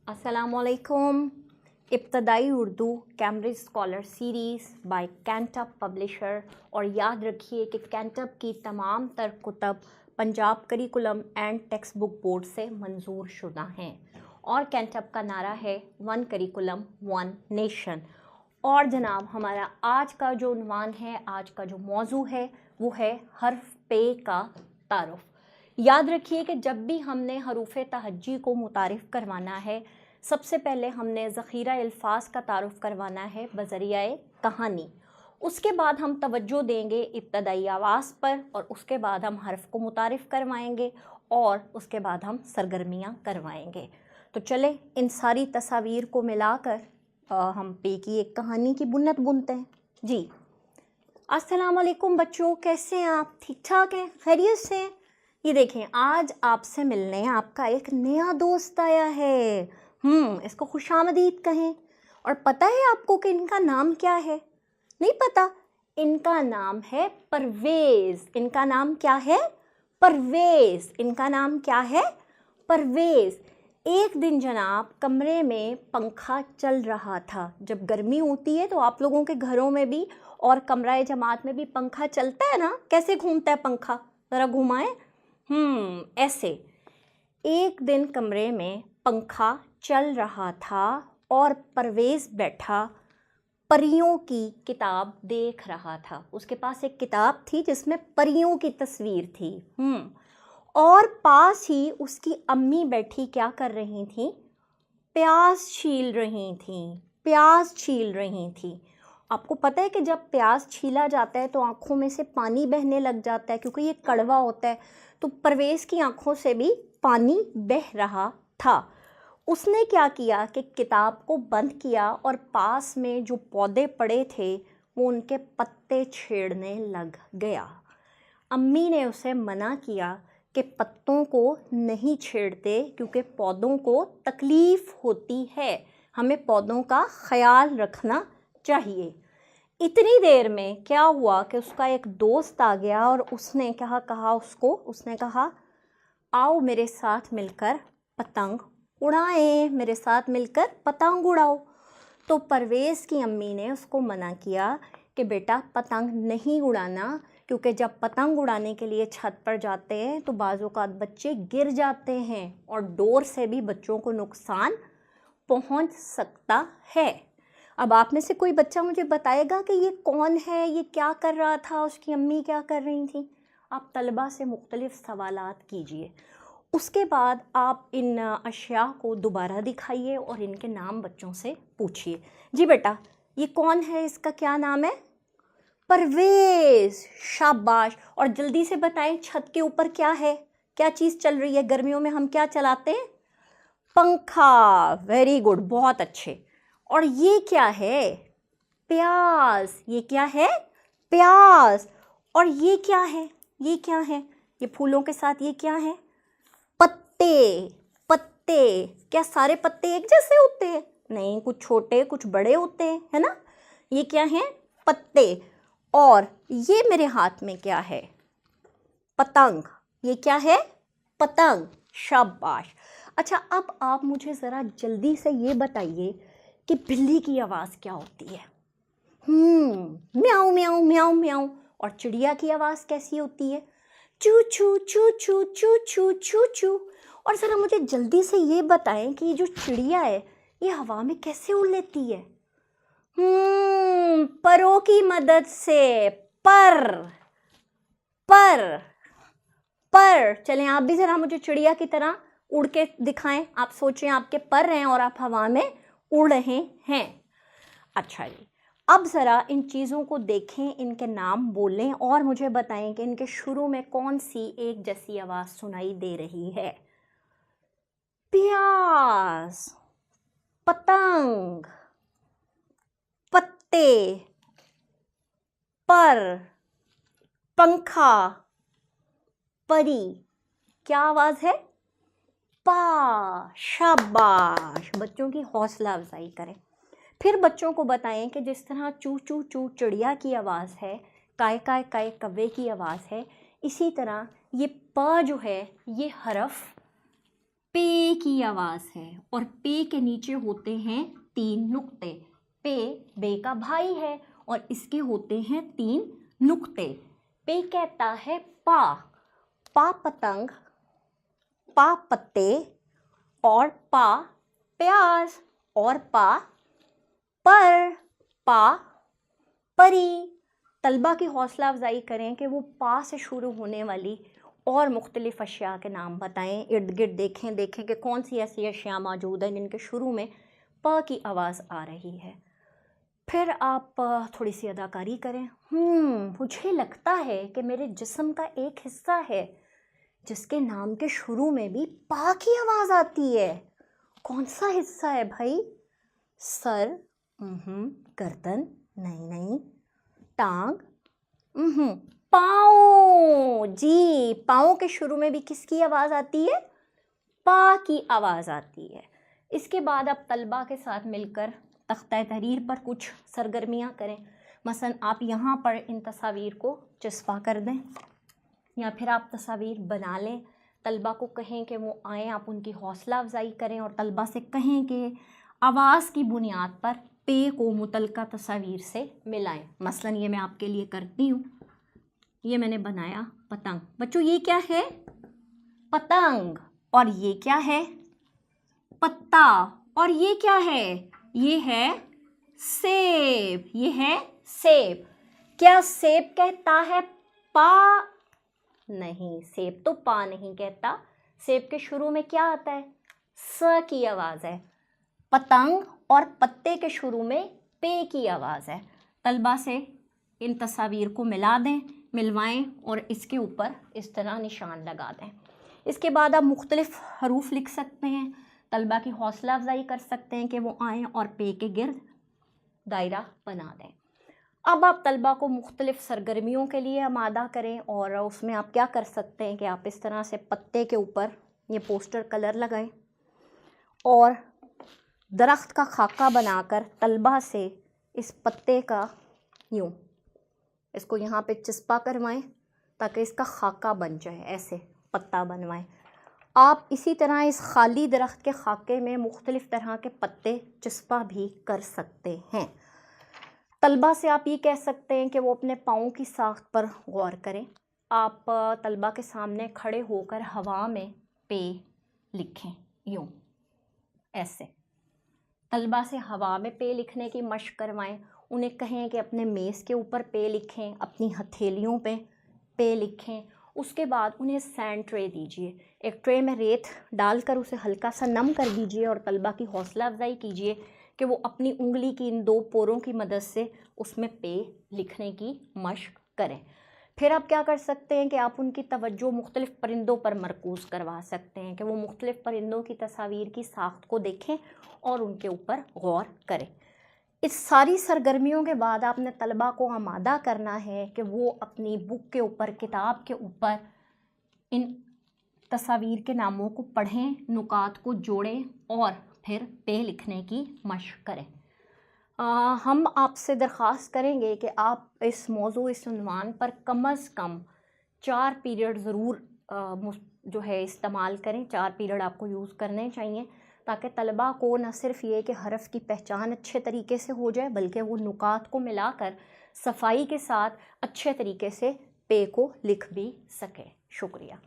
अस्सलामुअलैकुम। इब्तदाई Urdu Cambridge scholar series by Cantab publisher. और याद रखिए कि कैंटब की तमाम तर कुतब Punjab curriculum and textbook board से मंजूर शुदा हैं और कैंटब का नारा है वन करिकुलम वन नेशन। और जनाब हमारा आज का जो उन्वान है, आज का जो मौजू है वो है हर्फ पे का तारुफ। याद रखिए कि जब भी हमने हरूफ तहज्जी को मुतारिफ़ करवाना है, सबसे पहले हमने ज़ख़ीरा अल्फाज का तारुफ़ करवाना है बज़रिया कहानी। उसके बाद हम तवज्जो देंगे इब्तदाई आवाज़ पर और उसके बाद हम हर्फ को मुतारिफ़ करवाएंगे और उसके बाद हम सरगर्मियाँ करवाएंगे। तो चले इन सारी तस्वीर को मिलाकर हम पे की एक कहानी की बुनियाद बुनते हैं। जी अस्सलाम वालेकुम बच्चों, कैसे हैं आप? ठीक ठाक हैं, खैरियत से हैं? ये देखें, आज आपसे मिलने आपका एक नया दोस्त आया है। इसको खुशामदीद कहें। और पता है आपको कि इनका नाम क्या है? नहीं पता? इनका नाम है परवेज़। इनका नाम क्या है? परवेज़। इनका नाम क्या है? परवेज़। एक दिन जनाब कमरे में पंखा चल रहा था। जब गर्मी होती है तो आप लोगों के घरों में भी और कमरा जमात में भी पंखा चलता है ना? कैसे घूमता है पंखा? ज़रा घुमाएं। ऐसे एक दिन कमरे में पंखा चल रहा था और परवेज़ बैठा परियों की किताब देख रहा था। उसके पास एक किताब थी जिसमें परियों की तस्वीर थी। और पास ही उसकी अम्मी बैठी क्या कर रही थी? प्याज छील रही थी। प्याज छील रही थी। आपको पता है कि जब प्याज छीला जाता है तो आँखों में से पानी बहने लग जाता है क्योंकि ये कड़वा होता है। तो परवेज़ की आँखों से भी पानी बह रहा था। उसने क्या किया कि किताब को बंद किया और पास में जो पौधे पड़े थे वो उनके पत्ते छेड़ने लग गया। अम्मी ने उसे मना किया कि पत्तों को नहीं छेड़ते क्योंकि पौधों को तकलीफ़ होती है, हमें पौधों का ख्याल रखना चाहिए। इतनी देर में क्या हुआ कि उसका एक दोस्त आ गया और उसने क्या कहा उसको? उसने कहा, आओ मेरे साथ मिलकर पतंग उड़ाएं, मेरे साथ मिलकर पतंग उड़ाओ। तो परवेज़ की अम्मी ने उसको मना किया कि बेटा पतंग नहीं उड़ाना, क्योंकि जब पतंग उड़ाने के लिए छत पर जाते हैं तो बाज़ औक़ात बच्चे गिर जाते हैं और डोर से भी बच्चों को नुकसान पहुंच सकता है। अब आप में से कोई बच्चा मुझे बताएगा कि ये कौन है, ये क्या कर रहा था, उसकी अम्मी क्या कर रही थी? आप तलबा से मुख्तलिफ़ सवालात कीजिए। उसके बाद आप इन अशिया को दोबारा दिखाइए और इनके नाम बच्चों से पूछिए। जी बेटा, ये कौन है, इसका क्या नाम है? परवेज़। शाबाश। और जल्दी से बताएं, छत के ऊपर क्या है? क्या चीज़ चल रही है? गर्मियों में हम क्या चलाते हैं? पंखा। वेरी गुड, बहुत अच्छे। और ये क्या है? प्याज। ये क्या है? प्याज। और ये क्या है? ये क्या है? ये फूलों के साथ ये क्या है? पत्ते। पत्ते। क्या सारे पत्ते एक जैसे होते हैं? नहीं, कुछ छोटे कुछ बड़े होते हैं, है ना? ये क्या है? पत्ते। और ये मेरे हाथ में क्या है? पतंग। ये क्या है? पतंग। शाबाश। अच्छा, अब आप मुझे ज़रा जल्दी से ये बताइए कि बिल्ली की आवाज़ क्या होती है? म्याऊं म्याऊं म्याऊं म्याऊं। और चिड़िया की आवाज़ कैसी होती है? चू चू चू चू चू चू चू चू। और ज़रा मुझे जल्दी से ये बताएं कि ये जो चिड़िया है ये हवा में कैसे उड़ लेती है? परों की मदद से। पर पर पर। चलें, आप भी ज़रा मुझे चिड़िया की तरह उड़ के दिखाएं। आप सोचें आपके पर हैं और आप हवा में उड़ रहे हैं। अच्छा जी, अब ज़रा इन चीज़ों को देखें, इनके नाम बोलें और मुझे बताएं कि इनके शुरू में कौन सी एक जैसी आवाज़ सुनाई दे रही है? प्याज, पतंग, पत्ते, पर, पंखा, परी। क्या आवाज़ है? पा। शाबाश। बच्चों की हौसला अफजाई करें। फिर बच्चों को बताएं कि जिस तरह चू चू चू चिड़िया की आवाज़ है, काय काय काय कव्वे की आवाज़ है, इसी तरह ये प जो है ये हरफ पे की आवाज़ है और पे के नीचे होते हैं 3 नुक्ते। पे बे का भाई है और इसके होते हैं 3 नुक्ते। पे कहता है पा, पा पतंग, पा पत्ते और पा प्याज और पा पर, पा परी। तलबा की हौसला अफजाई करें कि वो पा से शुरू होने वाली और मुख्तलिफ़ अशिया के नाम बताएं। इर्द गिर्द देखें कि कौन सी ऐसी अशिया मौजूद हैं जिनके शुरू में प की आवाज़ आ रही है। फिर आप थोड़ी सी अदाकारी करें। मुझे लगता है कि मेरे जिस्म का एक हिस्सा है जिसके नाम के शुरू में भी पा की आवाज़ आती है। कौन सा हिस्सा है भाई? सर? गर्दन? नहीं। टांग? पाँव। जी, पाँव के शुरू में भी किसकी आवाज़ आती है? पा की आवाज़ आती है। इसके बाद आप तलबा के साथ मिलकर तख्ता तहरीर पर कुछ सरगर्मियाँ करें। मसलन आप यहाँ पर इन तस्वीर को चस्पा कर दें या फिर आप तस्वीर बना लें। तलबा को कहें कि वो आएँ, आप उनकी हौसला अफजाई करें और तलबा से कहें कि आवाज़ की बुनियाद पर पे को मुतलका तस्वीर से मिलाएं। मसलन ये मैं आपके लिए करती हूँ। ये मैंने बनाया पतंग। बच्चों ये क्या है? पतंग। और ये क्या है? पत्ता। और ये क्या है? ये है सेब। ये है सेब। क्या सेब कहता है पा? नहीं, सेब तो पा नहीं कहता। सेब के शुरू में क्या आता है? स की आवाज़ है। पतंग और पत्ते के शुरू में पे की आवाज़ है। तलबा से इन तस्वीर को मिला दें, मिलवाएं और इसके ऊपर इस तरह निशान लगा दें। इसके बाद आप मुख्तलिफ़ हरूफ लिख सकते हैं। तलबा की हौसला अफजाई कर सकते हैं कि वो आएँ और पे के गिर्द दायरा बना दें। अब आप तलबा को मुख्तलिफ़ सरगर्मियों के लिए आमादा करें और उसमें आप क्या कर सकते हैं कि आप इस तरह से पत्ते के ऊपर ये पोस्टर कलर लगाएं और दरख्त का खाका बनाकर तलबा से इस पत्ते का यूँ इसको यहाँ पे चिस्पा करवाएं ताकि इसका खाका बन जाए। ऐसे पत्ता बनवाएं। आप इसी तरह इस खाली दरख्त के खाके में मुख्तलिफ़ तरह के पत्ते चिस्पा भी कर सकते हैं। तलबा से आप ये कह सकते हैं कि वो अपने पाँव की साख्त पर गौर करें। आप तलबा के सामने खड़े होकर हवा में पे लिखें, यूँ ऐसे। तलबा से हवा में पे लिखने की मशक करवाएं। उन्हें कहें कि अपने मेज़ के ऊपर पे लिखें, अपनी हथेलियों पे लिखें। उसके बाद उन्हें सैंड ट्रे दीजिए। एक ट्रे में रेत डालकर उसे हल्का सा नम कर दीजिए और तलबा की हौसला अफजाई कीजिए कि वो अपनी उंगली की इन 2 पोरों की मदद से उसमें पे लिखने की मशक करें। फिर आप क्या कर सकते हैं कि आप उनकी तवज्जो मुख्तलिफ़ परिंदों पर मरकूज़ करवा सकते हैं कि वो मुख्तलिफ़ परिंदों की तस्वीर की साख्त को देखें और उनके ऊपर गौर करें। इस सारी सरगर्मियों के बाद आपने तलबा को आमादा करना है कि वो अपनी बुक के ऊपर, किताब के ऊपर इन तस्वीर के नामों को पढ़ें, नुकात को जोड़ें और फिर पे लिखने की मशक करें। हम आपसे दरख्वास्त करेंगे कि आप इस मौजू, इस उन्वान पर कम अज़ कम 4 पीरियड ज़रूर जो है इस्तेमाल करें। 4 पीरियड आपको यूज़ करने चाहिए ताकि तलबा को न सिर्फ ये कि हरफ की पहचान अच्छे तरीके से हो जाए बल्कि वो नुकात को मिलाकर सफाई के साथ अच्छे तरीके से पे को लिख भी सके। शुक्रिया।